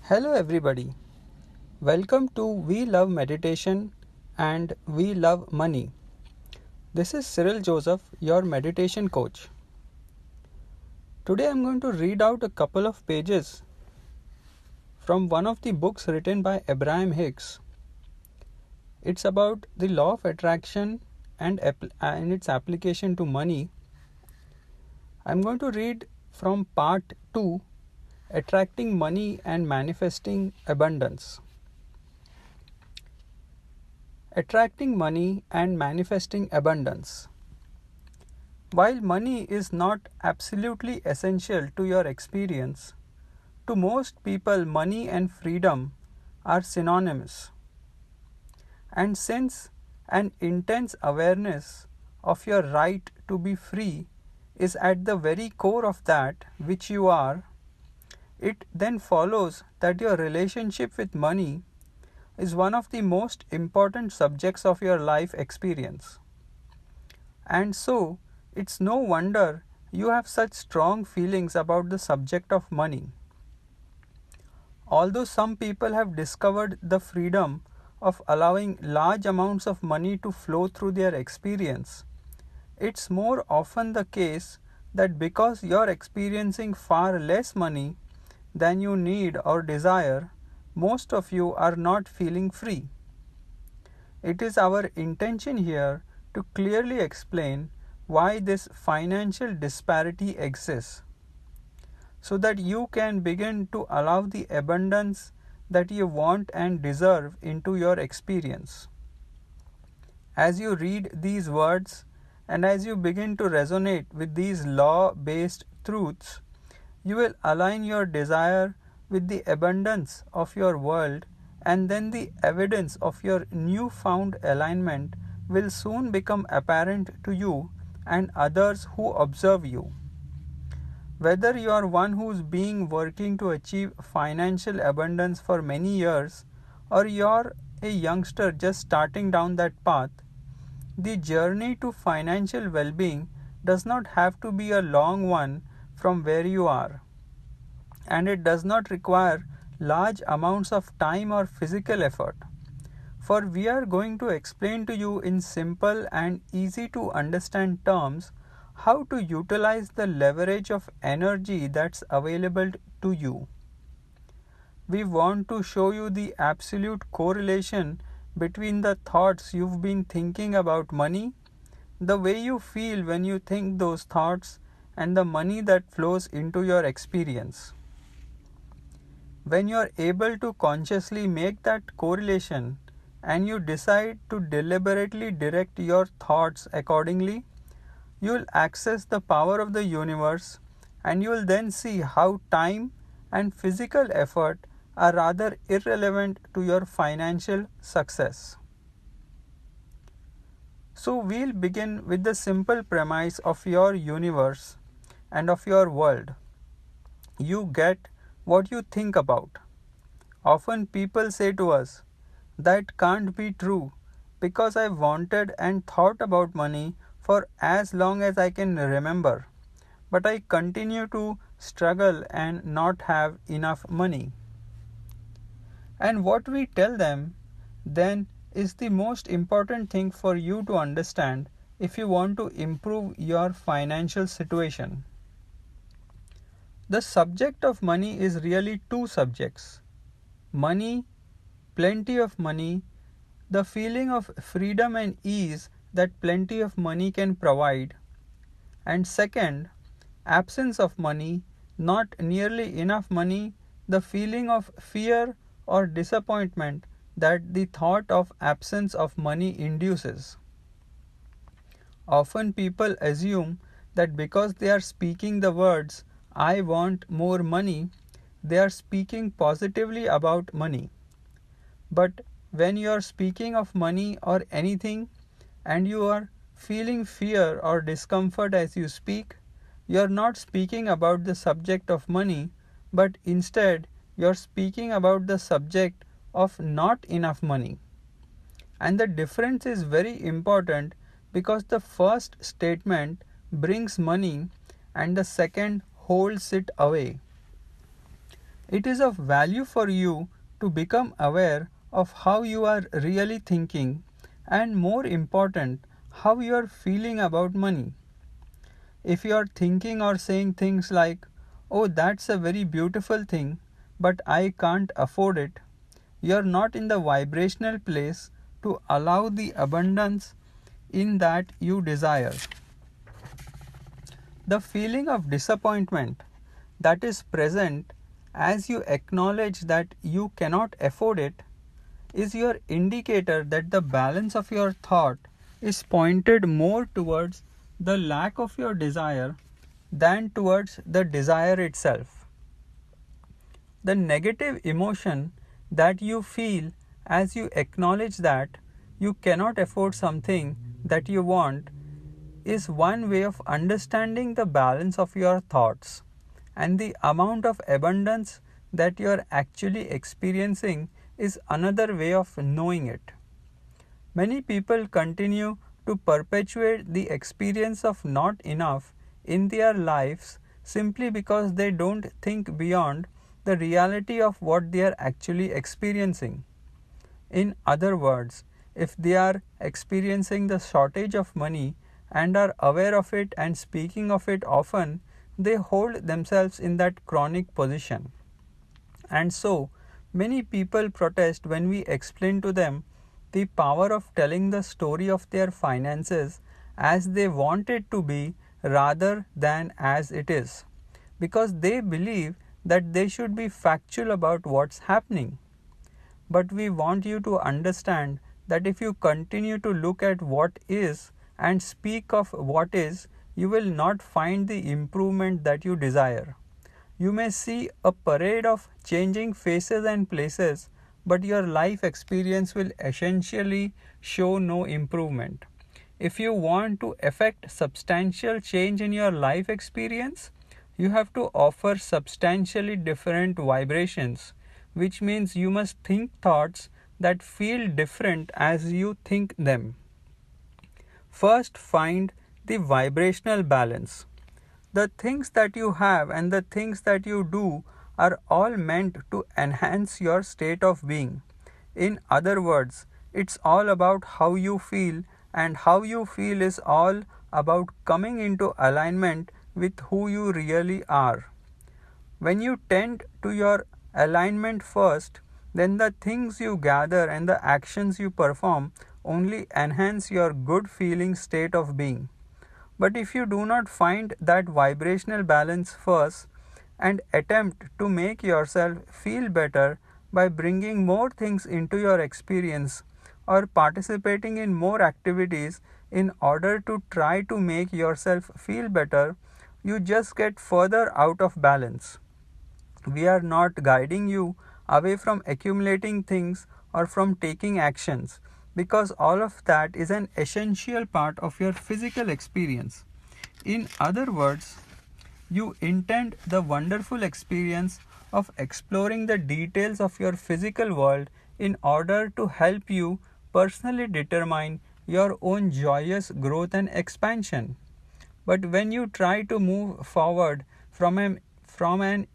Hello, everybody. Welcome to We Love Meditation and We Love Money. This is Cyril Joseph, your meditation coach. Today I'm going to read out a couple of pages from one of the books written by Abraham Hicks. It's about the law of attraction and its application to money. I'm going to read from part 2, Attracting Money and Manifesting Abundance. Attracting money and manifesting abundance. While money is not absolutely essential to your experience, to most people money and freedom are synonymous. And since an intense awareness of your right to be free is at the very core of that which you are, it then follows that your relationship with money is one of the most important subjects of your life experience. And so, it's no wonder you have such strong feelings about the subject of money. Although some people have discovered the freedom of allowing large amounts of money to flow through their experience, it's more often the case that because you're experiencing far less money than you need or desire, most of you are not feeling free. It is our intention here to clearly explain why this financial disparity exists, so that you can begin to allow the abundance that you want and deserve into your experience. As you read these words and as you begin to resonate with these law-based truths, you will align your desire with the abundance of your world, and then the evidence of your newfound alignment will soon become apparent to you and others who observe you. Whether you are one who's been working to achieve financial abundance for many years, or you're a youngster just starting down that path, the journey to financial well-being does not have to be a long one from where you are. And it does not require large amounts of time or physical effort. For we are going to explain to you in simple and easy to understand terms how to utilize the leverage of energy that's available to you. We want to show you the absolute correlation between the thoughts you've been thinking about money, the way you feel when you think those thoughts, and the money that flows into your experience. When you are able to consciously make that correlation and you decide to deliberately direct your thoughts accordingly, you will access the power of the universe, and you will then see how time and physical effort are rather irrelevant to your financial success. So we'll begin with the simple premise of your universe and of your world. You get what you think about. Often people say to us, that can't be true because I wanted and thought about money for as long as I can remember, but I continue to struggle and not have enough money. And what we tell them then is the most important thing for you to understand if you want to improve your financial situation. The subject of money is really two subjects. Money, plenty of money, the feeling of freedom and ease that plenty of money can provide. And second, absence of money, not nearly enough money, the feeling of fear or disappointment that the thought of absence of money induces. Often people assume that because they are speaking the words, I want more money, they are speaking positively about money. But when you are speaking of money or anything and you are feeling fear or discomfort as you speak, you are not speaking about the subject of money, but instead you are speaking about the subject of not enough money. And the difference is very important because the first statement brings money and the second holds it away. It is of value for you to become aware of how you are really thinking and, more important, how you are feeling about money. If you are thinking or saying things like, "Oh, that's a very beautiful thing, but I can't afford it," you are not in the vibrational place to allow the abundance in that you desire. The feeling of disappointment that is present as you acknowledge that you cannot afford it is your indicator that the balance of your thought is pointed more towards the lack of your desire than towards the desire itself. The negative emotion that you feel as you acknowledge that you cannot afford something that you want is one way of understanding the balance of your thoughts, and the amount of abundance that you are actually experiencing is another way of knowing it. Many people continue to perpetuate the experience of not enough in their lives simply because they don't think beyond the reality of what they are actually experiencing. In other words, if they are experiencing the shortage of money and are aware of it and speaking of it often, they hold themselves in that chronic position. And so, many people protest when we explain to them the power of telling the story of their finances as they want it to be rather than as it is, because they believe that they should be factual about what's happening. But we want you to understand that if you continue to look at what is and speak of what is, you will not find the improvement that you desire. You may see a parade of changing faces and places, but your life experience will essentially show no improvement. If you want to effect substantial change in your life experience, you have to offer substantially different vibrations, which means you must think thoughts that feel different as you think them. First, find the vibrational balance. The things that you have and the things that you do are all meant to enhance your state of being. In other words, it's all about how you feel, and how you feel is all about coming into alignment with who you really are. When you tend to your alignment first, then the things you gather and the actions you perform only enhance your good feeling state of being. But if you do not find that vibrational balance first and attempt to make yourself feel better by bringing more things into your experience or participating in more activities in order to try to make yourself feel better, you just get further out of balance. We are not guiding you away from accumulating things or from taking actions, because all of that is an essential part of your physical experience. In other words, you intend the wonderful experience of exploring the details of your physical world in order to help you personally determine your own joyous growth and expansion. But when you try to move forward from an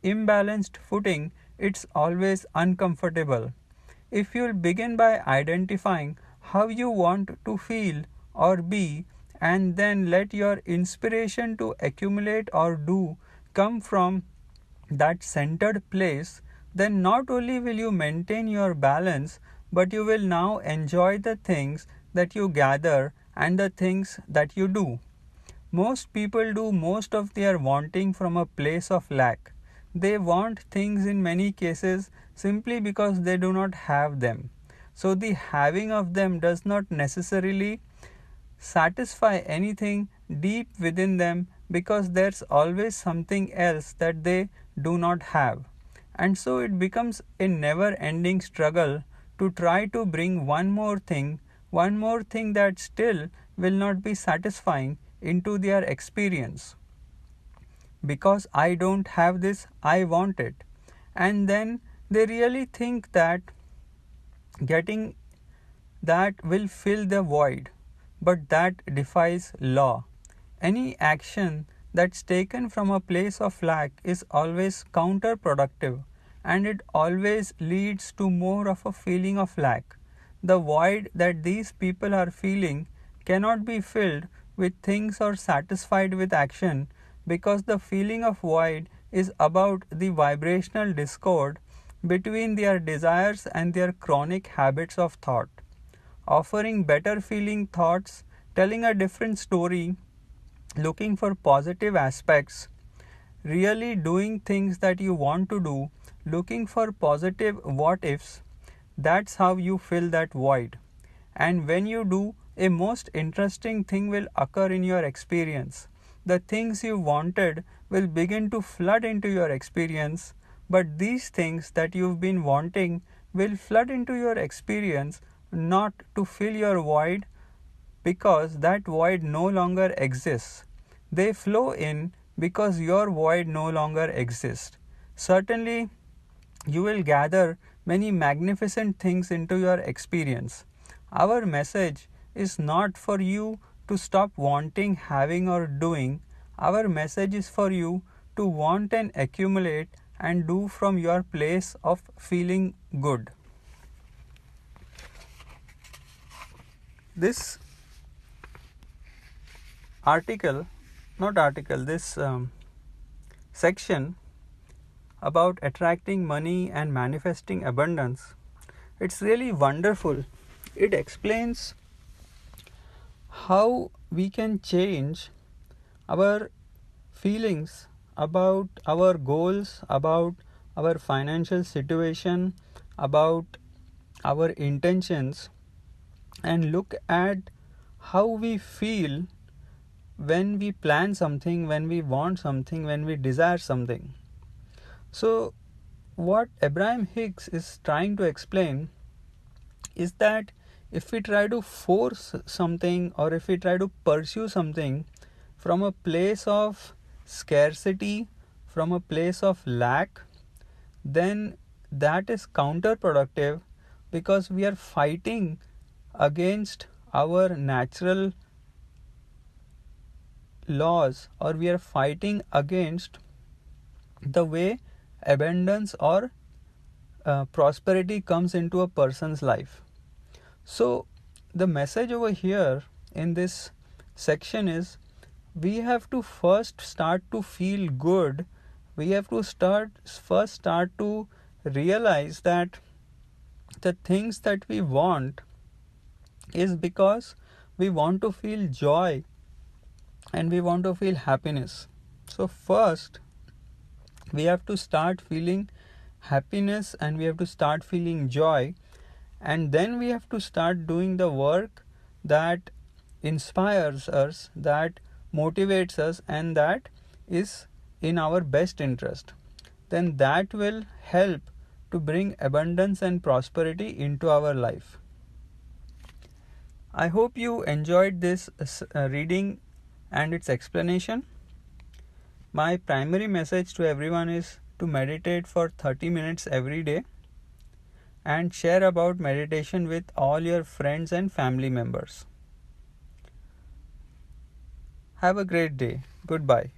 imbalanced footing, it's always uncomfortable. If you'll begin by identifying how you want to feel or be, and then let your inspiration to accumulate or do come from that centered place, then not only will you maintain your balance, but you will now enjoy the things that you gather and the things that you do. Most people do most of their wanting from a place of lack. They want things in many cases simply because they do not have them. So the having of them does not necessarily satisfy anything deep within them, because there's always something else that they do not have. And so it becomes a never ending struggle to try to bring one more thing that still will not be satisfying into their experience. Because I don't have this, I want it. And then they really think that getting that will fill the void, but that defies law. Any action that's taken from a place of lack is always counterproductive and it always leads to more of a feeling of lack. The void that these people are feeling cannot be filled with things or satisfied with action, because the feeling of void is about the vibrational discord between their desires and their chronic habits of thought. Offering better feeling thoughts, telling a different story, looking for positive aspects, really doing things that you want to do, looking for positive what ifs, that's how you fill that void. And when you do, a most interesting thing will occur in your experience. The things you wanted will begin to flood into your experience, but these things that you've been wanting will flood into your experience not to fill your void, because that void no longer exists. They flow in because your void no longer exists. Certainly, you will gather many magnificent things into your experience. Our message is not for you to stop wanting, having, or doing. Our message is for you to want and accumulate and do from your place of feeling good. This section about attracting money and manifesting abundance, it's really wonderful. It explains how we can change our feelings about our goals, about our financial situation, about our intentions, and look at how we feel when we plan something, when we want something, when we desire something. So, what Abraham Hicks is trying to explain is that if we try to force something, or if we try to pursue something from a place of scarcity, from a place of lack, then that is counterproductive, because we are fighting against our natural laws, or we are fighting against the way abundance or prosperity comes into a person's life. So the message over here in this section is, we have to first start to feel good. We have to first start to realize that the things that we want is because we want to feel joy and we want to feel happiness. So first we have to start feeling happiness and we have to start feeling joy, and then we have to start doing the work that inspires us, that motivates us, and that is in our best interest. Then that will help to bring abundance and prosperity into our life. I hope you enjoyed this reading and its explanation. My primary message to everyone is to meditate for 30 minutes every day and share about meditation with all your friends and family members. Have a great day. Goodbye.